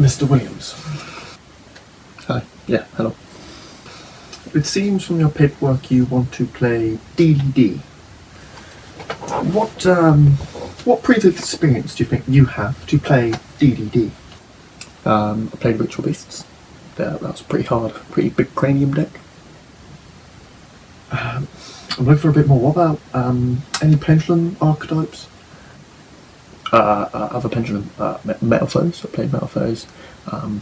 Mr. Williams. Hi. Yeah, hello. It seems from your paperwork you want to play DDD. What previous experience do you think you have to play DDD? I played Ritual Beasts. That was pretty hard. Pretty big cranium deck. I'm looking for a bit more. What about any pendulum archetypes? Other pendulum, Metal Foes. I played Metal Foes.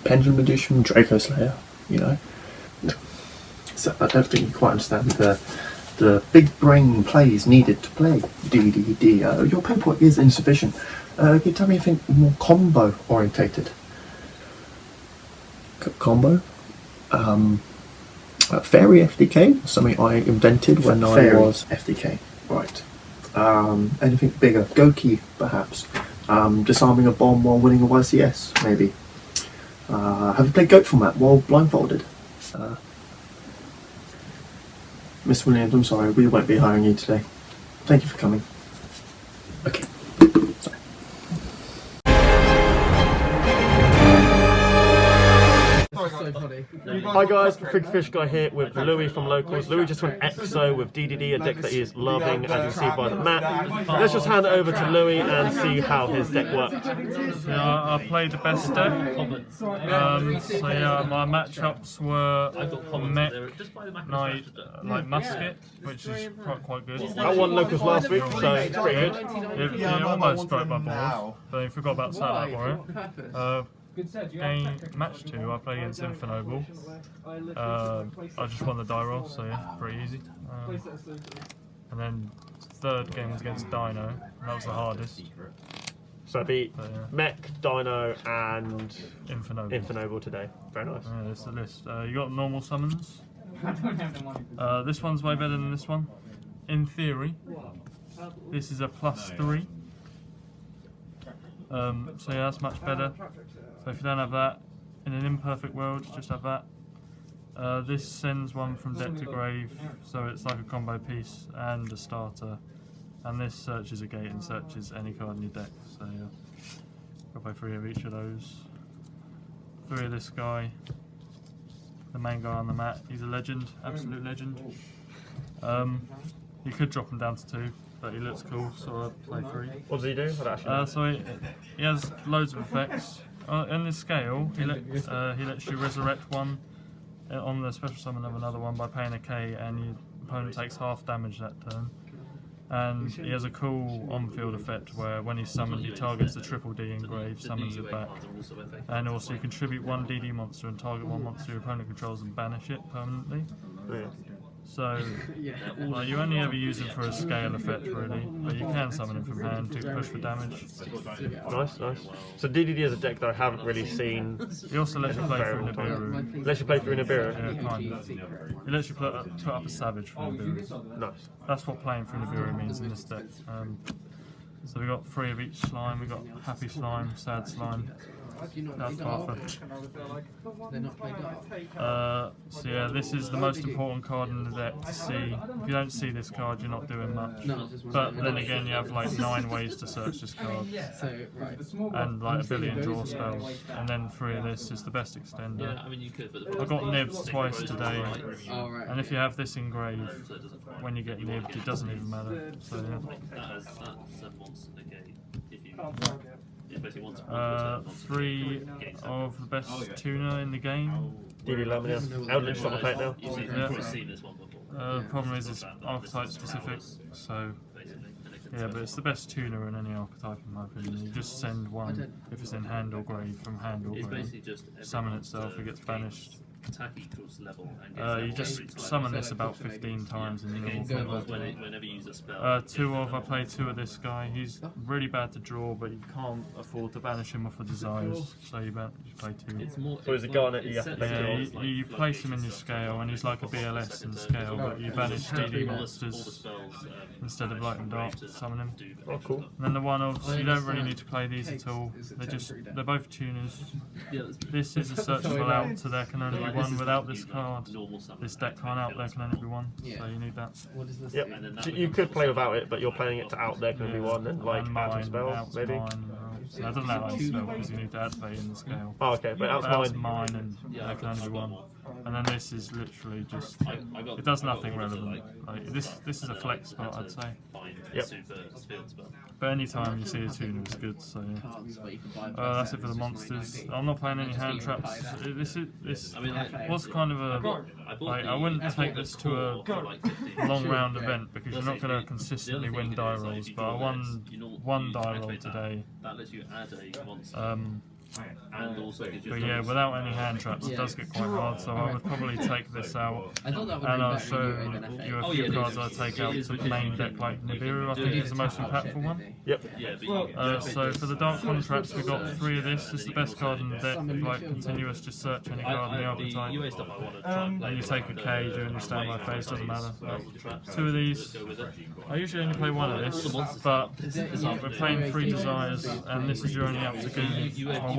Pendulum Edition, Draco Slayer, you know. So I don't think you quite understand the big brain plays needed to play DDD. Your paperwork is insufficient. Can you tell me anything more combo orientated? Combo. Fairy FDK, something I invented when Fairy I was... FDK, right. Anything bigger? Goki, perhaps. Disarming a bomb while winning a YCS, maybe. Have you played Goat format while blindfolded? Miss Williams, I'm sorry, we won't be hiring you today. Thank you for coming. Okay. Sorry. Hi guys, Fig Fish Guy here with Louis from Locals. Louis just went EXO with DDD, a deck that he is loving, as you see by the map. Let's just hand it over to Louis and see how his deck worked. Yeah, I played the best deck. So yeah, my matchups were Mech, Knight, like Musket, which is quite good. I won Locals last week, so it's pretty good. It almost broke my balls, but I forgot about Satellite Warrior. Match 2, I played against Infinoble. I just won the die roll, so yeah, pretty easy. And then third game was against Dino, and that was the hardest. So I beat Mech, Dino and Infinoble. Today. Very nice. Yeah, that's the list. You got normal summons. This one's way better than this one. In theory, this is a +3. So yeah, that's much better. So if you don't have that, in an imperfect world, just have that. This sends one from deck to grave, so it's like a combo piece and a starter. And this searches a gate and searches any card in your deck. So yeah, got to play 3 of each of those. 3 of this guy, the main guy on the mat. He's a legend, absolute legend. You could drop him down to 2. But he looks cool, so I play 3. What does he do? So he has loads of effects. In this scale, he lets you resurrect one on the special summon of another one by paying a K, and your opponent takes half damage that turn. And he has a cool on-field effect where when he's summoned, he targets the triple D engrave, summons it back. And also you contribute 1 DD monster and target 1 monster your opponent controls and banish it permanently. So, you only ever use it for a scale effect, really, but you can summon him from hand to push for damage. Nice, nice. So DDD is a deck that I haven't really seen. He also lets you play through Nibiru. Lets you play through Nibiru? Yeah, kind of. He lets you put up a Savage for Nibiru. Nice. That's what playing through Nibiru means in this deck. So we got 3 of each slime. We got Happy Slime, Sad Slime. That's Arthur. So yeah, this is the most important card in the deck to see. If you don't see this card, you're not doing much. But then again, you have like 9 ways to search this card, and like 1 billion draw spells, and then 3 of this is the best extender. I got nibbed twice today, and if you have this engraved, when you get nibbed, it doesn't even matter. So yeah. 3 of the best tuner in the game. DD Lamina. Eldritch Stop play it now. The problem is it's archetype specific, so yeah, but it's the best tuner in any archetype in my opinion. You just send 1 if it's in hand or grave from hand or grave. Summon itself, it gets banished. You just summon this about 15 times in the normal format. 2 of, I play 2 of this guy. He's really bad to draw, but you can't afford to banish him off of desires, so you play 2. So he's a garnet you have to play 2. You place him in your scale, and he's like a BLS in the scale, but you banish DD monsters instead of light and dark to summon him. Oh, cool. And then the 1-offs, you don't really need to play these at all. They're both tuners. This is a searchable out, so there can only be 1 without this card. This deck can't out, there can only be 1, so you need that. Yep. So you could play without it, but you're playing it to out there can only be 1, and like add some spells, maybe. So I don't know how to spell because you need to activate in the scale. Oh, okay, but That's outside. mine, and there can only be one. And then this is literally just, it does nothing relevant. Like this is a flex spot, I'd say. Yep. But anytime you see a tuner is good, so yeah. That's it for the monsters. I'm not playing any hand traps. This was kind of a, like, I wouldn't take this to a long round event because you're not going to consistently win die rolls, but I won one die roll today. But yeah, without any hand traps, it does get quite hard. So I would probably take this out, and I'll show you a few cards I take out to main deck, like Nibiru. I think is the most impactful one. Yep. So for the Dark Contracts, we got 3 of this. This is the best card in the deck. Like continuous, just search any card in the archetype, and you take a K during your standby phase. Doesn't matter. 2 of these. I usually only play 1 of this, but we're playing 3 Desires, and this is your only up to goon.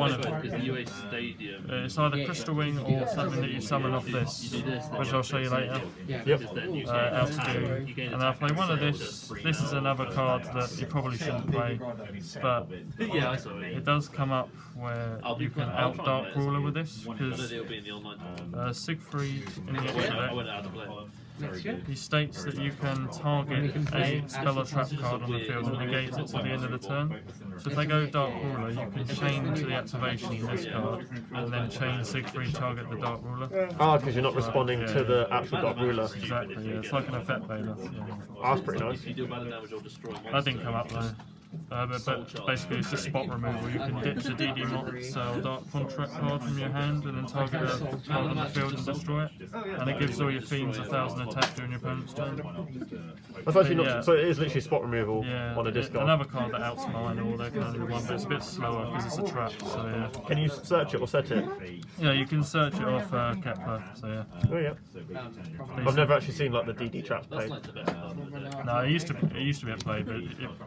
One of it. It's either Crystal Wing or something that you summon off this, which I'll show you later. Yep. Out to do. And I'll play 1 of this. This is another card that you probably shouldn't play, but it does come up where you can out Dark Ruler with this, because Siegfried in the extra deck, he states that you can target a spell or trap card on the field and negate it to the end of the turn. So if they go Dark Ruler, you can chain to the activation in this card, and then chain Siegfried, target the Dark Ruler. Ah, because you're not responding to the actual Dark Ruler. Exactly, yeah. It's like an effect Baylor. Yeah. Oh, that's pretty nice. That didn't come up though. But basically it's just spot removal. You can ditch the DD mod, sell Dark Contract card from your hand, and then target a card on the field and destroy it. And it gives all your fiends 1,000 attack during your opponent's turn. That's actually not. Yeah. So it is literally spot removal Yeah, on a discard. another card that outs mine, or there can only be one, but it's a bit slower because it's a trap. So yeah. Can you search it or set it? Yeah, you can search it off Kepler. So yeah. Oh yeah. I've never actually seen like the DD traps played. No, it used to be at play, but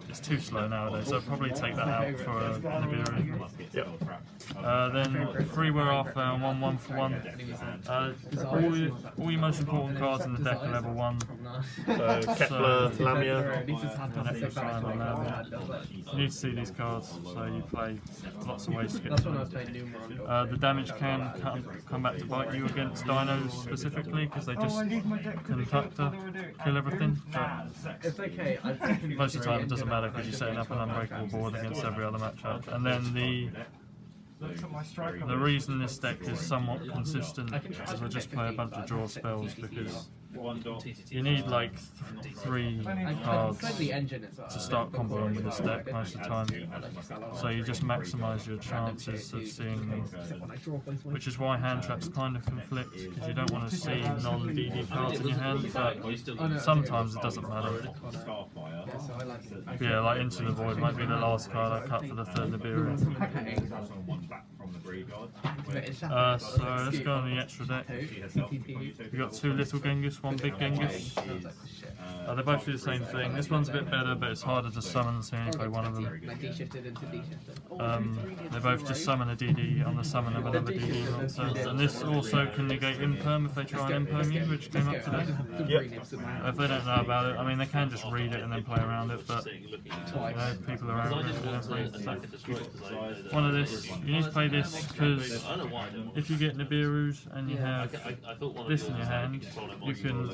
it's too slow nowadays. So I'd probably take that out for Nibiru. Yep. Then 3 were off, 1 for 1. All your most important cards in the deck are level 1. So Kepler, Lamia. You need to see these cards, so you play lots of ways to get to them. The damage can come back to bite you against dinos specifically, because they just conductor kill everything. But most of the time it doesn't matter because you're setting up an unbreakable board against every other matchup. And then the reason this deck is somewhat consistent is I just play a bunch of draw spells, because you need like 3 cards to start comboing with this deck most of the time. So you just maximise your chances of seeing them, which is why hand traps kind of conflict, because you don't want to see non-DD cards in your hand, but sometimes it doesn't matter. Yeah, like Into the Void might be the last card I cut for the 3rd Nibiru. So let's go on the extra deck. We've got 2 little Genghis, 1 big Genghis. They both do the same thing. This one's a bit better, but it's harder to summon, so you only play 1 of them. They both just summon a DD on the summon of another DD monster. And this also can negate Imperm if they try and Imperm you, which came up today. Yep. If they don't know about it, I mean, they can just read it and then play around it, but people are around it. One of this, you need to play this because if you get Nibiru's and you have this in your hand, you can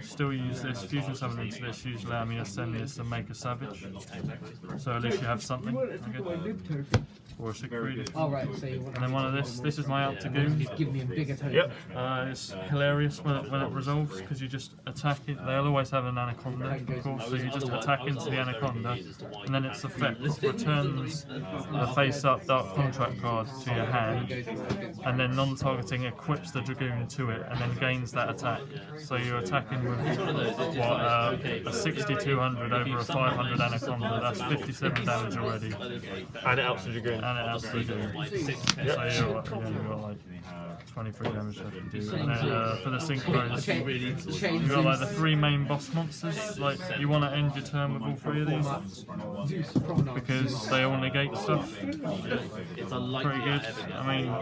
still use this, fusion summon into this, use Lamia, send this, and make a Savage. So at least you have something. Okay. Or a Siegfried. And then one of this is my out to goon. Yep. It's hilarious when it resolves, because you just attack it. They'll always have an Anaconda, of course, so you just attack into the Anaconda, and then its effect returns a face-up Dark Contract card to your hand, and then non-targeting equips the Dragoon to it, and then gains that attack. So you're attacking with, a 6,200 over a 500 Anaconda, that's 57 damage already. And it outs the Dragoon. And it outs the Dragoon. So you're like 23 damage left to do. And then for the synchros, you've got like the 3 main boss monsters. Like you want to end your turn with all 3 of these because they all negate stuff. Pretty good. I mean,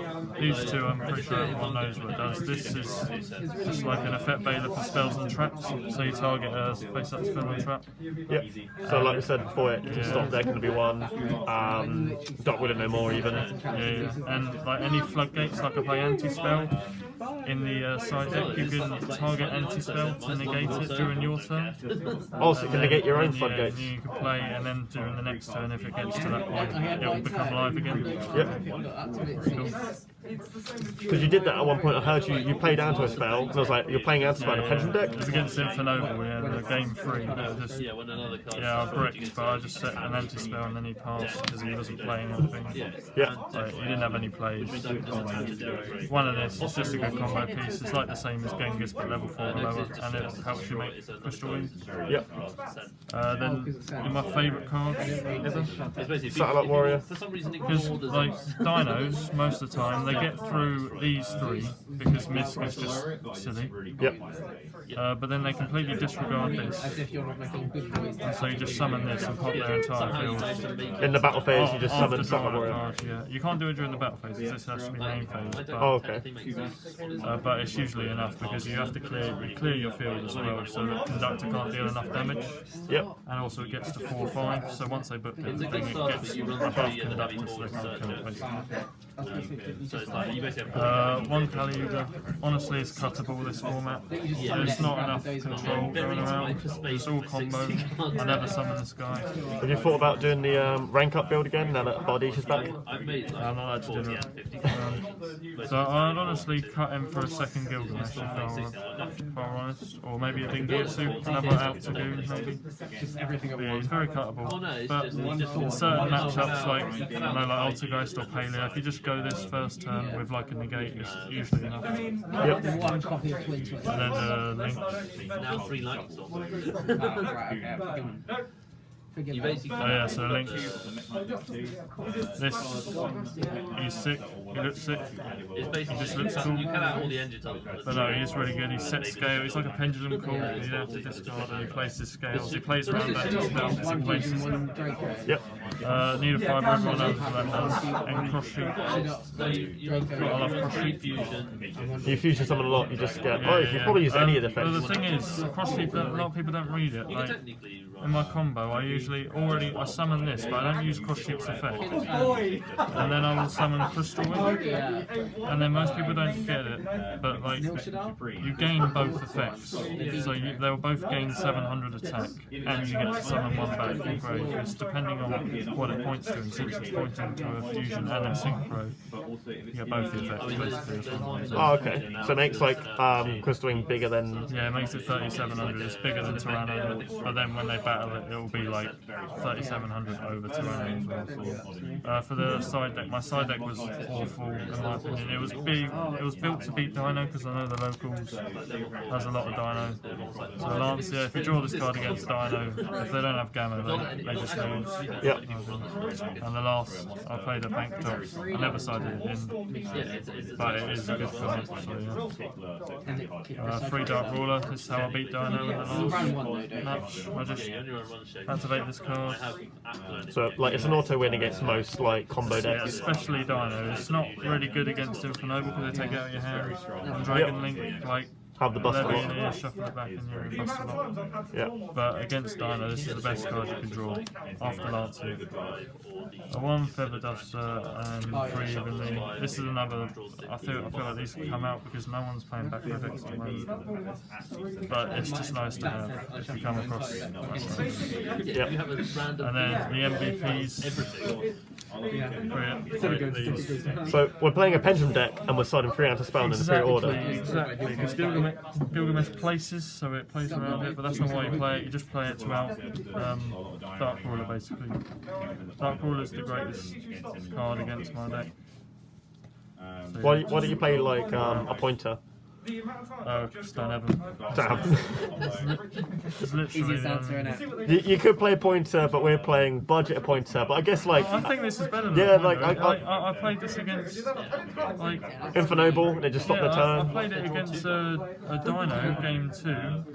these 2 I'm pretty sure everyone knows what it does. This is just like an effect bailer for spells and traps. So you target a face-up spell and trap. Yep. So like we said before, it can stop there can be 1. Dark Widow no more even. Yeah. And like any floodgates, like I play anti-spell in the side deck, you can target anti-spell to negate it during your turn. Oh, so you can negate your own Yeah, floodgates. and you can play, and then during the next turn, if it gets to that point, it will become live again. Yep. Because you did that at one point. I heard you played out to a spell. And I was like, you're playing out to spell in a Pendulum deck. It was against Infernoble, the game 3. I bricked, but I just set an anti-spell and then he passed because he wasn't playing anything. Yeah. So he didn't have any plays. One of this, it's just a good combo piece. It's like the same as Genghis, but level 4 or lower, and it helps you make crystal wings. Yep. Then, in my favourite cards ever, Satellite Warrior. because like dinos, most of the time they get through these 3 because Misk is just silly. Yep. But then they completely disregard this, and so you just summon this and pop their entire field. In the battle phase, you just After summon drawing Satellite a Warrior. card, yeah. You can't do it during the battle phase, this has to be main phase. But, Oh, okay. but it's usually enough because you have to clear your field as well, so that Conductor can't deal enough damage. Yep. And also it gets to 4/5, so once they book everything, it gets above Conductor, so they can't kill it basically. One Kali Yugioh, honestly, it's cuttable this format. There's not enough control going around. It's all combo. I never summon this guy. Have you thought about doing the rank up build again now that Bardiche is back? I'm not allowed to do it. So I'd honestly cut him for a second Gilgamesh if I were honest. Or maybe a Dingirsu, another out to do maybe. But yeah, he's very cuttable. But in certain matchups like Altergeist or Paleo, if you just go this first turn with like a negate, it's usually enough. Yep. And then Link. Now 3 likes. Oh yeah, so Link. This, he's sick. He looks sick. He just looks cool. You cut out all the engines on it. But no, he's really good. He sets scale. He's like a pendulum core. You don't have to discard and he places scales. He plays around that spells. He places them. Yep. Need a fiber, everyone knows what that does. And cross sheet. I love cross sheet. You fusion summon a lot, you just get. Oh, you can probably use any of the effects. But the thing is, cross sheet, a lot of people don't read it. Like, in my combo, I usually I summon this, but I don't use cross sheet's effect. And then I will summon Crystal Wing. And then most people don't get it, but like, you gain both effects. So they'll both gain 700 attack, and you get to summon one back from grave. It's depending on what it points to, and since it's pointing to a fusion and a synchro, you get both the effects basically. Oh, okay. So it makes like Crystal Wing bigger than. Yeah, it makes it 3,700. It's bigger than Tyranno, but then when they battle it, it will be like 3,700 over Tyranno as well. So, for the side deck, my side deck was awful in my opinion. It was big. It was built to beat Dino because I know the locals has a lot of Dino. So Lance, yeah, if you draw this card against Dino, if they don't have Gamma, they just lose. Yep. And the last, I played a Bank Tops. I never sided it in, but it is a good card. So yeah. 3 Dark Ruler. This is how I beat Dino in the last match. I just activate this card. So like it's an auto win against most like combo Yeah, decks. especially Dino. It's not really good against Infernoble because they take it out of your hand. And Dragon Link, like, Have the bust a levy in lot. here, shuffle it back, and you're bust a lot. Yeah. But against Dino, this is the best card you can draw after Lancer. A 1 Feather Duster and 3 Evenly. This is another. I feel like these can come out because no one's playing back row decks at the moment. But it's just nice to have if you come across. Yep. And then the MVPs. These. So we're playing a Pendulum deck and we're siding 3 out of spell in the 3 order. Exactly, because Gilgamesh places, so it plays around it, but that's not why you play it, you just play it to out Dark Ruler basically. Dark Ruler is the greatest card against my deck. So, Why don't you play like a pointer? Just don't have them. It's literally Easiest answer, innit? You could play a pointer, but we're playing budget a pointer. But I guess like I think this is better than Yeah, the like, Pointer. I played this against like Infernoble, and they just stop the I turn. played it against a Dino game 2,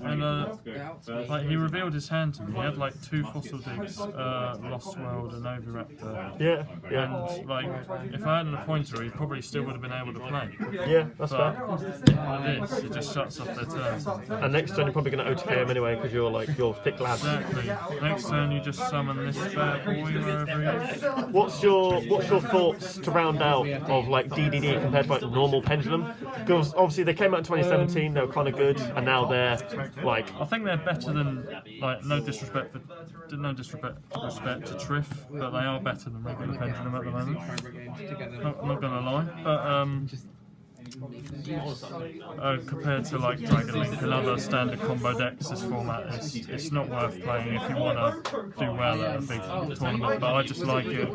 and like he revealed his hand to me. He had like 2 Fossil Digs, Lost World, and Oviraptor. Yeah, yeah, And like, if I hadn't a pointer, he probably still would have been able to play. yeah. That's fair. But with this, it just shuts off their turns. And next turn you're probably going to OTK him anyway because you're thick lad. Exactly. Next turn, you just summon this bad boy wherever he is. What's your thoughts to round out of like DDD compared to like normal Pendulum? Because obviously they came out in 2017, they were kind of good, and now they're like I think they're better than, like, no disrespect to Triff, but they are better than regular Pendulum at the moment. Not gonna lie, but compared to like Dragon Link and other standard combo decks, this format it's not worth playing if you want to do well at a big tournament. But I just like it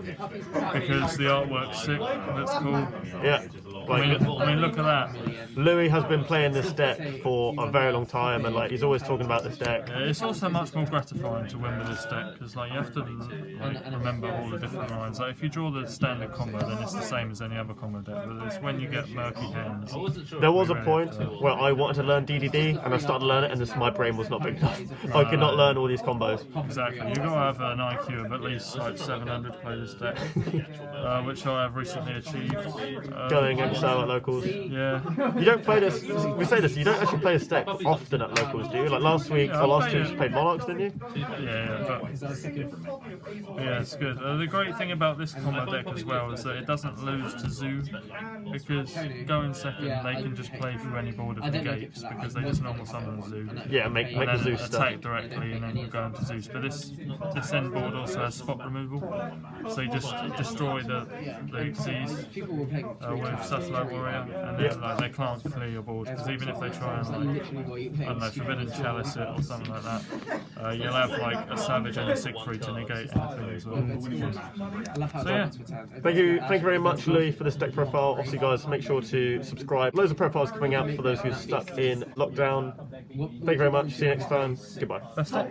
because the artwork's sick and it's cool. yeah. I mean, look at that. Louis has been playing this deck for a very long time, and like he's always talking about this deck. It's also much more gratifying to win with this deck because like you have to like, remember all the different lines. Like if you draw the standard combo, then it's the same as any other combo deck. But it's when you get murky hands. There was a point where I wanted to learn DDD, and I started to learn it, and just my brain was not big enough. I could not learn all these combos. Exactly. You've got to have an IQ of at least like 700 to play this deck, which I have recently achieved. Going XO at locals. Yeah. You don't play this. We say this. You don't actually play this deck often at locals, do you? Like last week, or last two, you played Monarchs, didn't you? Yeah, but yeah, it's good. The great thing about this combo deck as well is that it doesn't lose to Zoo, because going second they can just play through any board of the gates because they just normal summon Zoo. Yeah, make And the then Zeus stuff. attack directly and then go into Zeus. But this end board also has spot removal, so you just destroy the Xyz with Satellite Warrior, and then like they can't clear your board because even if they try and like I don't know, Forbidden Chalice it or something like that, you'll have like a Savage and a Siegfried to negate anything as well. So yeah. Thank you very much, Louis, for this deck profile. Obviously, guys, make sure to subscribe. Loads of profiles coming out for those who are stuck in lockdown. Thank you very much. See you next time. Goodbye. Best luck.